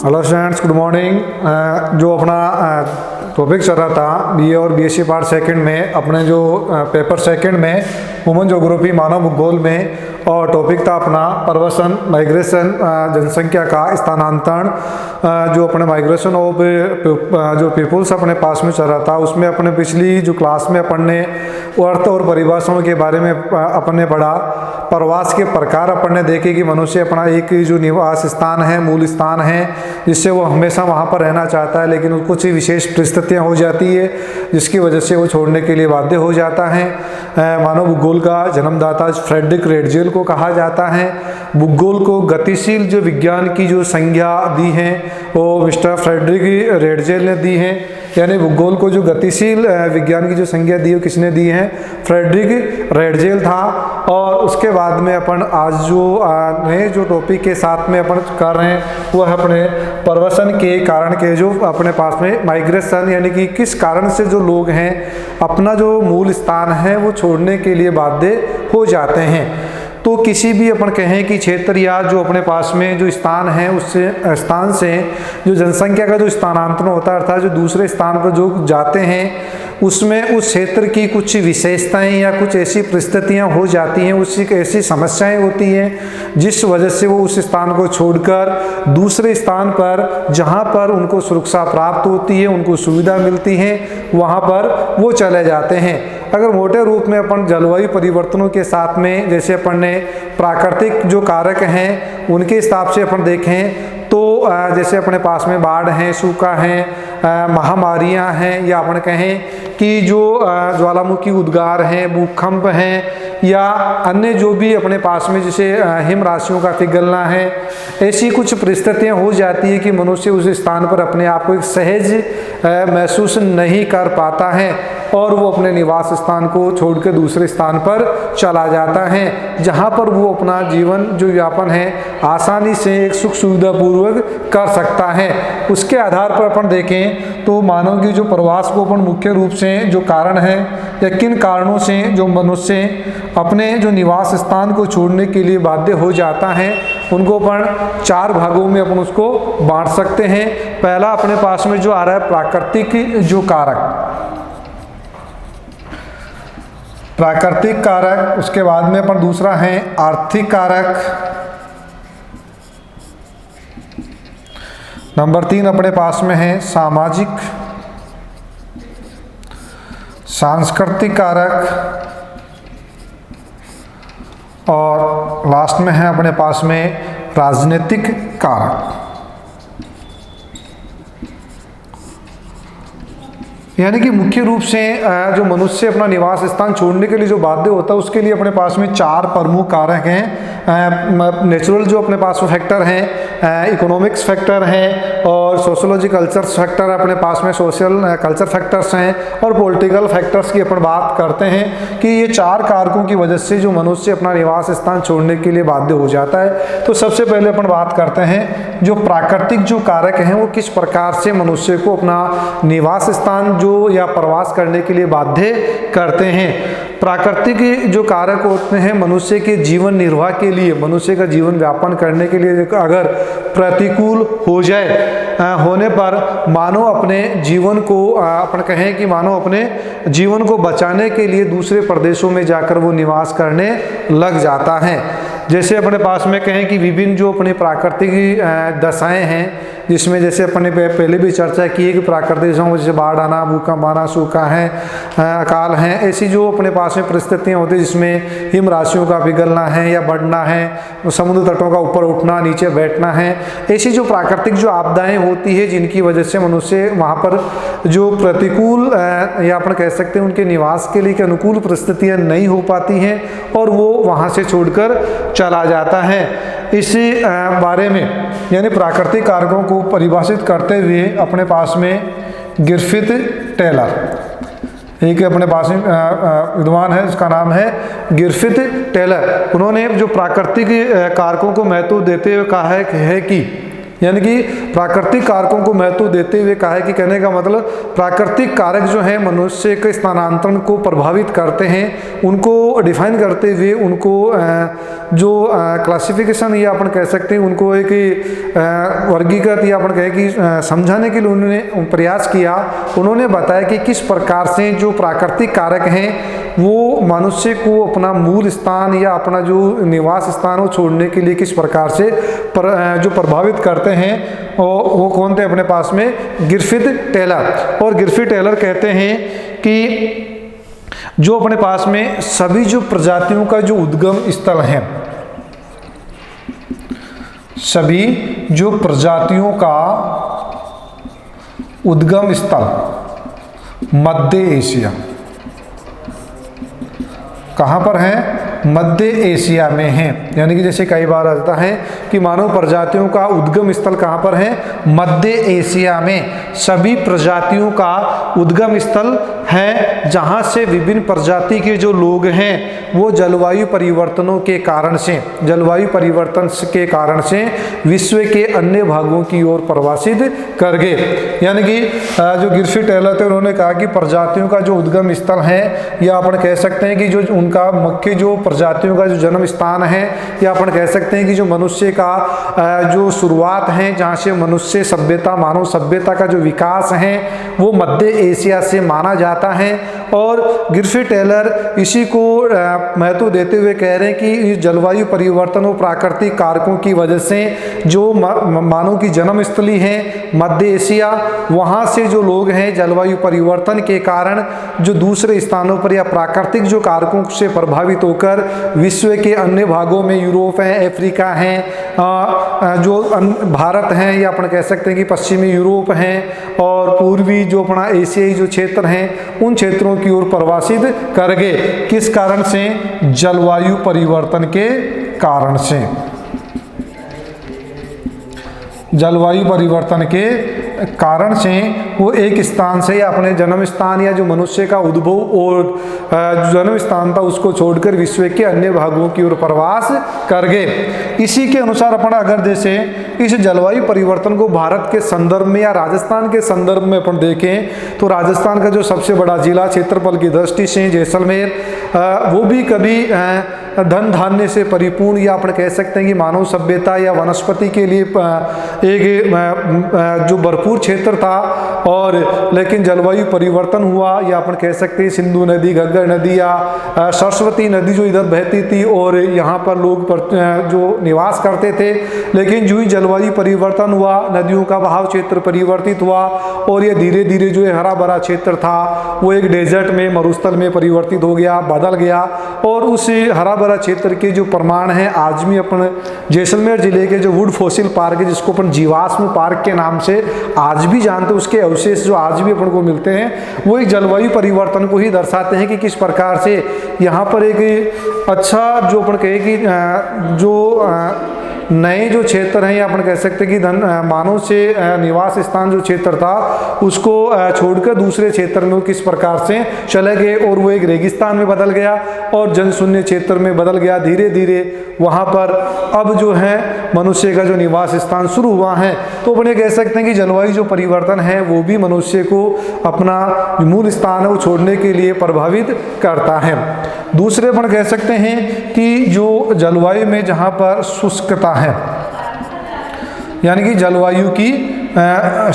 Hello students, good morning. जो अपना topic चल रहा था बीए और बीएससी पार्ट सेकंड में, अपने जो पेपर सेकंड में ह्यूमन ज्योग्राफी मानव भूगोल में, और टॉपिक था अपना प्रवासन माइग्रेशन, जनसंख्या का स्थानांतरण। जो अपने माइग्रेशन ऑफ जो पीपुल्स अपने पास में चल रहा था, उसमें अपने पिछली जो क्लास में अपन ने अर्थ और परिभाषाओं के बारे में अपन ने पढ़ा। प्रवास के प्रकार अपन ने देखे कि मनुष्य अपना एक जो निवास स्थान है, मूल स्थान है, जिससे वो हमेशा वहाँ पर रहना चाहता है, लेकिन कुछ विशेष परिस्थितियाँ हो जाती है जिसकी वजह से वो छोड़ने के लिए बाध्य हो जाता है। मानव भूगोल का जन्मदाता फ्रेडरिक रेडजेल को कहा जाता है। भूगोल को गतिशील जो विज्ञान की जो संज्ञा दी है वो मिस्टर फ्रेडरिक रेडजेल ने दी है। यानी भूगोल को जो गतिशील विज्ञान की जो संज्ञा दी है किसने दी है? फ्रेडरिक रेडजेल था। और उसके बाद में अपन आज जो नए जो टॉपिक के साथ में अपन कर रहे हैं वो है अपने प्रवासन के कारण के जो अपने पास में माइग्रेशन, यानी कि किस कारण से जो लोग हैं अपना जो मूल स्थान है वो छोड़ने के लिए बाध्य हो जाते हैं। तो किसी भी अपन कहें कि क्षेत्र या जो अपने पास में जो स्थान है उससे स्थान से जो जनसंख्या का जो स्थानांतरण होता है, अर्थात जो दूसरे स्थान पर जो जाते हैं उसमें उस क्षेत्र की कुछ विशेषताएं या कुछ ऐसी परिस्थितियां हो जाती हैं, उसकी ऐसी समस्याएं होती हैं जिस वजह से वो उस स्थान को छोड़कर दूसरे स्थान पर जहां पर उनको सुरक्षा प्राप्त होती है, उनको सुविधा मिलती है, वहां पर वो चले जाते हैं। अगर मोटे रूप में अपन जलवायु परिवर्तनों के साथ में जैसे अपन ने प्राकृतिक जो कारक हैं उनके हिसाब से अपन देखें तो जैसे अपने पास में बाढ़ हैं, सूखा है, महामारियां हैं, या अपन कहें कि जो ज्वालामुखी उद्गार हैं, भूकंप हैं, या अन्य जो भी अपने पास में जैसे हिम राशियों का पिघलना है, ऐसी कुछ परिस्थितियां हो जाती है कि मनुष्य उस स्थान पर अपने आप को एक सहज महसूस नहीं कर पाता है और वो अपने निवास स्थान को छोड़कर दूसरे स्थान पर चला जाता है, जहाँ पर वो अपना जीवन जो यापन है आसानी से एक सुख सुविधापूर्वक कर सकता है। उसके आधार पर अपन देखें तो मानव की जो प्रवास को अपन मुख्य रूप से जो कारण है या किन कारणों से जो मनुष्य अपने जो निवास स्थान को छोड़ने के लिए बाध्य हो जाता है, उनको अपन चार भागों में अपन उसको बांट सकते हैं। पहला अपने पास में जो आ रहा है प्राकृतिक जो प्राकृतिक कारक, उसके बाद में अपन दूसरा है आर्थिक कारक, नंबर 3 अपने पास में है सामाजिक सांस्कृतिक कारक, और लास्ट में है अपने पास में राजनीतिक कारक। यानी कि मुख्य रूप से जो मनुष्य अपना निवास स्थान छोड़ने के लिए जो बाध्य होता है उसके लिए अपने पास में चार प्रमुख कारक हैं। नेचुरल जो अपने पास फैक्टर हैं, इकोनॉमिक्स फैक्टर हैं, और सोशोलॉजी कल्चर फैक्टर अपने पास में सोशल कल्चर फैक्टर्स हैं, और पॉलिटिकल फैक्टर्स की अपन बात करते हैं कि ये चार कारकों की वजह से जो मनुष्य अपना निवास स्थान छोड़ने के लिए बाध्य हो जाता है। तो सबसे पहले अपन बात करते हैं जो प्राकृतिक जो कारक हैं वो किस प्रकार से मनुष्य को अपना निवास स्थान जो या प्रवास करने के लिए बाध्य करते हैं। प्राकृतिक जो कारक होते हैं मनुष्य के जीवन निर्वाह के लिए, मनुष्य का जीवन व्यापन करने के लिए अगर प्रतिकूल हो जाए होने पर मानव अपने जीवन को अपन कहें कि मानव अपने जीवन को बचाने के लिए दूसरे प्रदेशों में जाकर वो निवास करने लग जाता है। जैसे अपने पास में कहें कि विभिन्न जो अपने प्राकृतिक दशाएं हैं, जिसमें जैसे अपने पहले भी चर्चा की है कि प्राकृतिक दशाओं जैसे बाढ़ आना, भूकंप आना, सूखा है, अकाल है, ऐसी जो अपने पास में परिस्थितियां होती हैं जिसमें हिम राशियों का पिघलना है या बढ़ना है, समुद्र तटों का ऊपर उठना, नीचे बैठना है, ऐसी जो प्राकृतिक जो आपदाएं होती है जिनकी वजह से मनुष्य वहाँ पर जो प्रतिकूल या अपन कह सकते हैं उनके निवास के लिए अनुकूल परिस्थितियाँ नहीं हो पाती हैं और वो वहाँ से छोड़कर चला जाता है। इसी बारे में यानी प्राकृतिक कारकों को परिभाषित करते हुए अपने पास में गिरफिथ टेलर एक अपने पास में विद्वान है, उसका नाम है गिरफिथ टेलर। उन्होंने जो प्राकृतिक कारकों को महत्व देते हुए कहा है कि यानी कि प्राकृतिक कारकों को महत्व देते हुए कहा है कि कहने का मतलब प्राकृतिक कारक जो है मनुष्य के स्थानांतरण को प्रभावित करते हैं, उनको डिफाइन करते हुए उनको जो क्लासिफिकेशन या अपन कह सकते हैं उनको एक वर्गीकृत या अपन कहें कि समझाने के लिए उन्होंने प्रयास किया। उन्होंने बताया कि किस प्रकार से जो प्राकृतिक कारक हैं वो मनुष्य को अपना मूल स्थान या अपना जो निवास स्थान वो छोड़ने के लिए किस प्रकार से जो प्रभावित करते हैं, वो कौन थे अपने पास में, ग्रिफिथ टेलर। और ग्रिफिथ टेलर कहते हैं कि जो अपने पास में सभी जो प्रजातियों का जो उद्गम स्थल है, सभी जो प्रजातियों का उद्गम स्थल मध्य एशिया, कहाँ पर है, मध्य एशिया में है। यानी कि जैसे कई बार आता है कि मानव प्रजातियों का उद्गम स्थल कहाँ पर है, मध्य एशिया में सभी प्रजातियों का उद्गम स्थल है, जहाँ से विभिन्न प्रजाति के जो लोग हैं वो जलवायु परिवर्तनों के कारण से, जलवायु परिवर्तन के कारण से विश्व के अन्य भागों की ओर प्रवासित कर गए। यानी कि जो ग्रिफिथ टेलर थे उन्होंने कहा कि प्रजातियों का जो उद्गम स्थल है, या अपन कह सकते हैं कि जो उनका मुख्य जो प्रजातियों का जो जन्म स्थान है, या अपन कह सकते हैं कि जो मनुष्य का जो शुरुआत है, जहाँ से मनुष्य सभ्यता, मानव सभ्यता का जो विकास है वो मध्य एशिया से माना जाता है। और ग्रिफिथ टेलर इसी को महत्व देते हुए कह रहे हैं कि जलवायु परिवर्तन और प्राकृतिक कारकों की वजह से जो मानव की जन्मस्थली है मध्य एशिया, वहाँ से जो लोग हैं जलवायु परिवर्तन के कारण जो दूसरे स्थानों पर या प्राकृतिक जो कारकों से प्रभावित होकर विश्व के अन्य भागों में, यूरोप है, अफ्रीका है, जो भारत है, या अपन कह सकते हैं कि पश्चिमी यूरोप है, और पूर्वी जो अपना एशियाई जो क्षेत्र हैं उन क्षेत्रों की ओर प्रवासित कर गए। किस कारण से, जलवायु परिवर्तन के कारण से, जलवायु परिवर्तन के कारण से वो एक स्थान से या अपने जन्म स्थान या जो मनुष्य का उद्भव और जन्म स्थान था उसको छोड़कर विश्व के अन्य भागों की ओर प्रवास कर गए। इसी के अनुसार अपन अगर जैसे इस जलवायु परिवर्तन को भारत के संदर्भ में या राजस्थान के संदर्भ में अपन देखें तो राजस्थान का जो सबसे बड़ा जिला क्षेत्रफल की दृष्टि से जैसलमेर, वो भी कभी धन धान्य से परिपूर्ण या अपन कह सकते हैं कि मानव सभ्यता या वनस्पति के लिए एक जो भरपूर क्षेत्र था, और लेकिन जलवायु परिवर्तन हुआ, या अपन कह सकते हैं सिंधु नदी, घग्गर नदी या सरस्वती नदी जो इधर बहती थी और यहाँ पर लोग जो निवास करते थे, लेकिन जो ही जलवायु परिवर्तन हुआ नदियों का बहाव क्षेत्र परिवर्तित हुआ और ये धीरे धीरे जो हरा भरा क्षेत्र था वो एक डेजर्ट में, मरुस्थल में परिवर्तित हो गया, बदल गया। और उस हरा भरा क्षेत्र के जो प्रमाण है आज भी अपन जैसलमेर जिले के जो वुड फॉसिल पार्क है, जिसको अपन जीवाश्म पार्क के नाम से आज भी जानते हैं, उसके अवशेष जो आज भी अपन को मिलते हैं वो एक जलवायु परिवर्तन को ही दर्शाते हैं कि किस प्रकार से यहाँ पर एक अच्छा जो अपन कहे कि जो नए जो क्षेत्र हैं या अपन कह सकते हैं कि मानव से निवास स्थान जो क्षेत्र था उसको छोड़कर दूसरे क्षेत्र में वो किस प्रकार से चले गए और वो एक रेगिस्तान में बदल गया और जनशून्य क्षेत्र में बदल गया। धीरे धीरे वहाँ पर अब जो है मनुष्य का जो निवास स्थान शुरू हुआ है। तो अपन ये कह सकते हैं कि जलवायु जो परिवर्तन है वो भी मनुष्य को अपना मूल स्थान है वो छोड़ने के लिए प्रभावित करता है। दूसरे अपन कह सकते हैं कि जो जलवायु में जहाँ पर शुष्कता है, यानी कि जलवायु की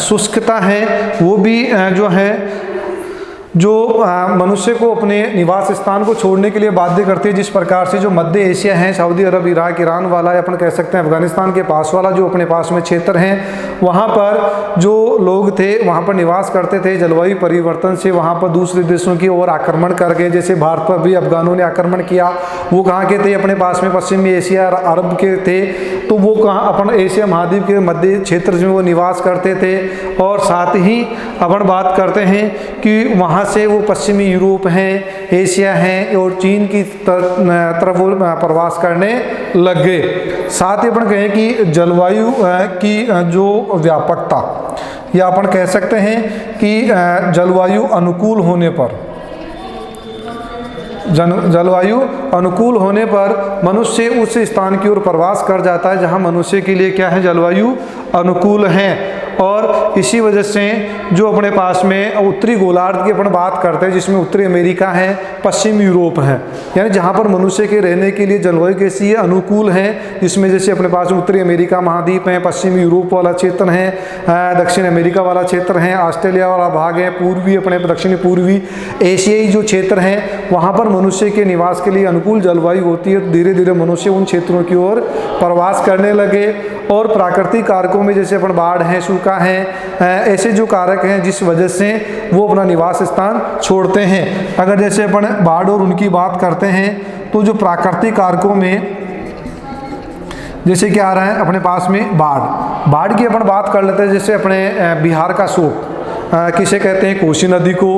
शुष्कता है, वो भी जो है जो मनुष्य को अपने निवास स्थान को छोड़ने के लिए बाध्य करती है। जिस प्रकार से जो मध्य एशिया है, सऊदी अरब, इराक, ईरान वाला, या अपन कह सकते हैं अफगानिस्तान के पास वाला जो अपने पास में क्षेत्र हैं, वहाँ पर जो लोग थे वहाँ पर निवास करते थे। जलवायु परिवर्तन से वहाँ पर दूसरे देशों की ओर आक्रमण कर गए। जैसे भारत पर भी अफगानों ने आक्रमण किया, वो कहाँ के थे, अपने पास में पश्चिमी एशिया अरब के थे। तो वो कहाँ अपन एशिया महाद्वीप के मध्य क्षेत्र में वो निवास करते थे। और साथ ही अपन बात करते हैं कि वहाँ से वो पश्चिमी यूरोप हैं, एशिया हैं और चीन की तरफ वो प्रवास करने लग गए। साथ ही अपन कहें कि जलवायु की जो व्यापकता, या अपन कह सकते हैं कि जलवायु अनुकूल होने पर, जलवायु अनुकूल होने पर मनुष्य उस स्थान की ओर प्रवास कर जाता है जहाँ मनुष्य के लिए क्या है, जलवायु अनुकूल है। और इसी वजह से जो अपने पास में उत्तरी गोलार्ध की अपन बात करते हैं, जिसमें उत्तरी अमेरिका है, पश्चिम यूरोप है, यानी जहाँ पर मनुष्य के रहने के लिए जलवायु कैसी है, अनुकूल है। जिसमें जैसे अपने पास उत्तरी अमेरिका महाद्वीप है, पश्चिम यूरोप वाला क्षेत्र है, दक्षिण अमेरिका वाला क्षेत्र है, ऑस्ट्रेलिया वाला भाग है, पूर्वी अपने दक्षिणी पूर्वी एशियाई जो क्षेत्र हैं वहाँ पर मनुष्य के निवास के लिए अनुकूल जलवायु होती है। धीरे धीरे मनुष्य उन क्षेत्रों की ओर प्रवास करने लगे। और प्राकृतिक कारकों में जैसे अपन बाढ़ है, सूखा है, ऐसे जो कारक हैं जिस वजह से वो अपना निवास स्थान छोड़ते हैं। अगर जैसे अपन बाढ़ और उनकी बात करते हैं तो जो प्राकृतिक कारकों में जैसे क्या आ रहा है अपने पास में बाढ़ की अपन बात कर लेते हैं। जैसे अपने बिहार का शोक किसे कहते हैं, कोसी नदी को।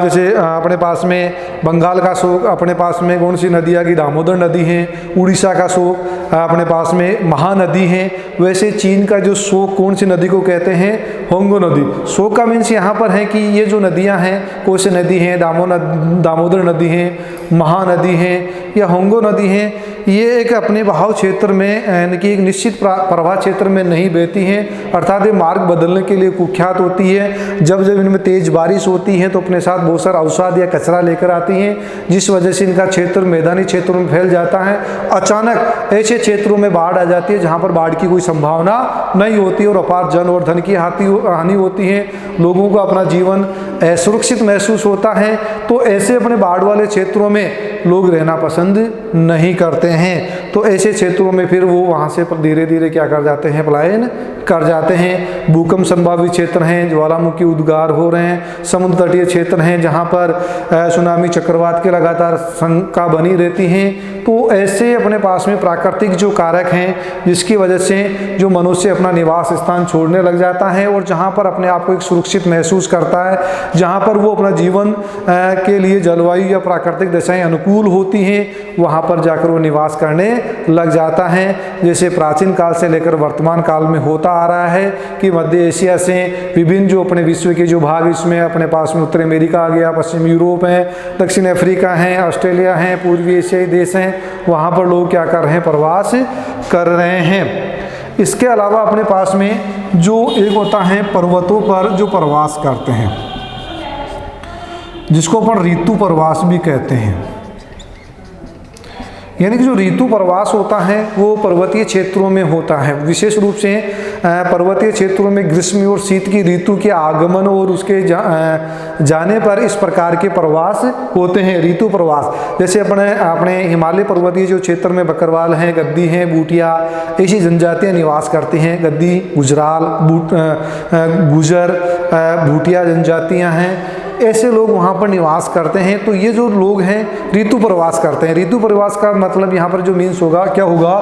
जैसे अपने पास में बंगाल का शोक, अपने पास में कौन सी नदी आ गई, दामोदर नदी है। उड़ीसा का शोक अपने पास में महानदी है। वैसे चीन का जो शोक कौन सी नदी को कहते हैं, होंगो नदी। शोक का मीन्स यहाँ पर है कि ये जो नदियाँ हैं, कोसी नदी है, दामोदर नदी है, महानदी है या होंगो नदी है, ये एक अपने बहाव क्षेत्र में यानी कि एक निश्चित प्रवाह क्षेत्र में नहीं बहती हैं, अर्थात ये मार्ग बदलने के लिए कुख्यात होती है। जब जब इनमें तेज बारिश होती है तो अपने साथ बहुत सारा अवसाद या कचरा लेकर आती हैं, जिस वजह से इनका क्षेत्र मैदानी क्षेत्रों में फैल जाता है। अचानक ऐसे क्षेत्रों में बाढ़ आ जाती है जहाँ पर बाढ़ की कोई संभावना नहीं होती और अपार जन और धन की हानि होती है। लोगों को अपना जीवन असुरक्षित महसूस होता है। तो ऐसे अपने बाढ़ वाले क्षेत्रों में लोग रहना पसंद नहीं करते हैं। तो ऐसे क्षेत्रों में फिर वो वहाँ से धीरे धीरे क्या कर जाते हैं, पलायन कर जाते हैं। भूकंप संभावित क्षेत्र हैं, ज्वालामुखी उद्गार हो रहे हैं, समुद्र तटीय क्षेत्र हैं जहाँ पर सुनामी चक्रवात के लगातार शंका बनी रहती है। तो ऐसे अपने पास में प्राकृतिक जो कारक हैं जिसकी वजह से जो मनुष्य अपना निवास स्थान छोड़ने लग जाता है और जहाँ पर अपने आप को एक सुरक्षित महसूस करता है, जहाँ पर वो अपना जीवन के लिए जलवायु या प्राकृतिक दशाएं अनुकूल होती हैं, वहाँ पर जाकर वो निवास करने लग जाता है। जैसे प्राचीन काल से लेकर वर्तमान काल में होता आ रहा है कि मध्य एशिया से विभिन्न जो अपने विश्व के जो भाग, इसमें अपने पास में उत्तरी अमेरिका आ गया, पश्चिम यूरोप है, दक्षिण अफ्रीका है, ऑस्ट्रेलिया है, पूर्वी एशियाई देश हैं, वहाँ पर लोग क्या कर रहे हैं, प्रवास कर रहे हैं। इसके अलावा अपने पास में जो एक होता है पर्वतों पर जो प्रवास करते हैं, जिसको अपन ऋतु प्रवास भी कहते हैं। यानी कि जो ऋतु प्रवास होता है वो पर्वतीय क्षेत्रों में होता है। विशेष रूप से पर्वतीय क्षेत्रों में ग्रीष्म और शीत की ऋतु के आगमन और उसके जाने पर इस प्रकार के प्रवास होते हैं, ऋतु प्रवास। जैसे अपने हिमालय पर्वतीय जो क्षेत्र में बकरवाल हैं, गद्दी हैं, बूटिया, ऐसी जनजातियाँ निवास करती हैं। गद्दी, गुजराल, गुजर, भूटिया जनजातियाँ हैं, ऐसे लोग वहाँ पर निवास करते हैं। तो ये जो लोग हैं ऋतु प्रवास करते हैं। ऋतु प्रवास का मतलब यहाँ पर जो मीन्स होगा, क्या होगा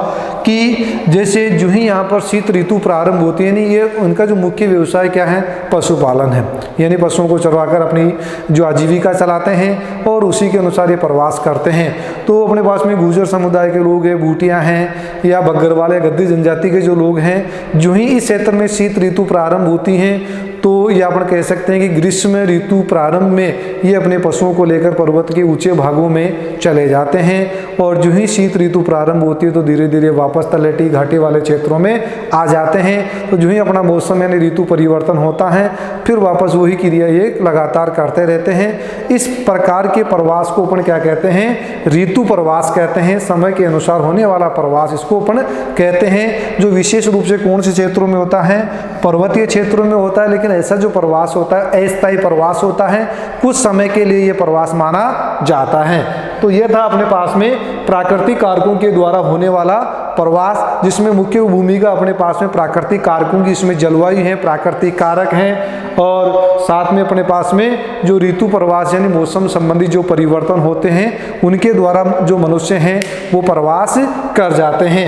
कि जैसे जो ही यहाँ पर शीत ऋतु प्रारंभ होती है, यानी ये उनका जो मुख्य व्यवसाय क्या है, पशुपालन है। यानी पशुओं को चरवाकर अपनी जो आजीविका चलाते हैं और उसी के अनुसार ये प्रवास करते हैं। तो अपने पास में गुर्जर समुदाय के लोग हैं, बूटियाँ हैं या बग्गरवाल या गद्दी जनजाति के जो लोग हैं, जो ही इस क्षेत्र में शीत ऋतु प्रारंभ होती हैं तो ये अपन कह सकते हैं कि ग्रीष्म ऋतु प्रारंभ में ये अपने पशुओं को लेकर पर्वत के ऊंचे भागों में चले जाते हैं और जो ही शीत ऋतु प्रारंभ होती है तो धीरे धीरे वापस तलहटी घाटी वाले क्षेत्रों में आ जाते हैं। तो जो ही अपना मौसम यानी ऋतु परिवर्तन होता है फिर वापस वही क्रिया ये लगातार करते रहते हैं। इस प्रकार के प्रवास को अपन क्या कहते हैं, ऋतु प्रवास कहते हैं। समय के अनुसार होने वाला प्रवास इसको अपन कहते हैं, जो विशेष रूप से कौन से क्षेत्रों में होता है, पर्वतीय क्षेत्रों में होता है। लेकिन ऐसा जो प्रवास होता है अस्थायी प्रवास होता है, कुछ समय के लिए ये प्रवास माना जाता है। तो ये था अपने पास में प्राकृतिक कारकों के द्वारा होने वाला प्रवास, जिसमें मुख्य भूमिका अपने पास में प्राकृतिक कारकों की, इसमें जलवायु है, प्राकृतिक कारक हैं और साथ में अपने पास में जो ऋतु प्रवास यानी मौसम संबंधी जो परिवर्तन होते हैं उनके द्वारा जो मनुष्य हैं वो प्रवास कर जाते हैं।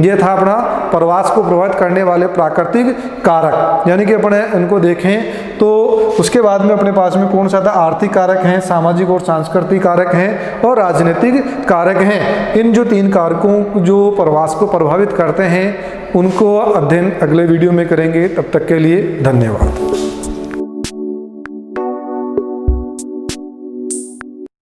ये था अपना प्रवास को प्रभावित करने वाले प्राकृतिक कारक। यानी कि अपने इनको देखें तो उसके बाद में अपने पास में कौन सा था, आर्थिक कारक हैं, सामाजिक और सांस्कृतिक कारक हैं और राजनीतिक कारक हैं। इन जो तीन कारकों जो प्रवास को प्रभावित करते हैं उनको अध्ययन अगले वीडियो में करेंगे। तब तक के लिए धन्यवाद।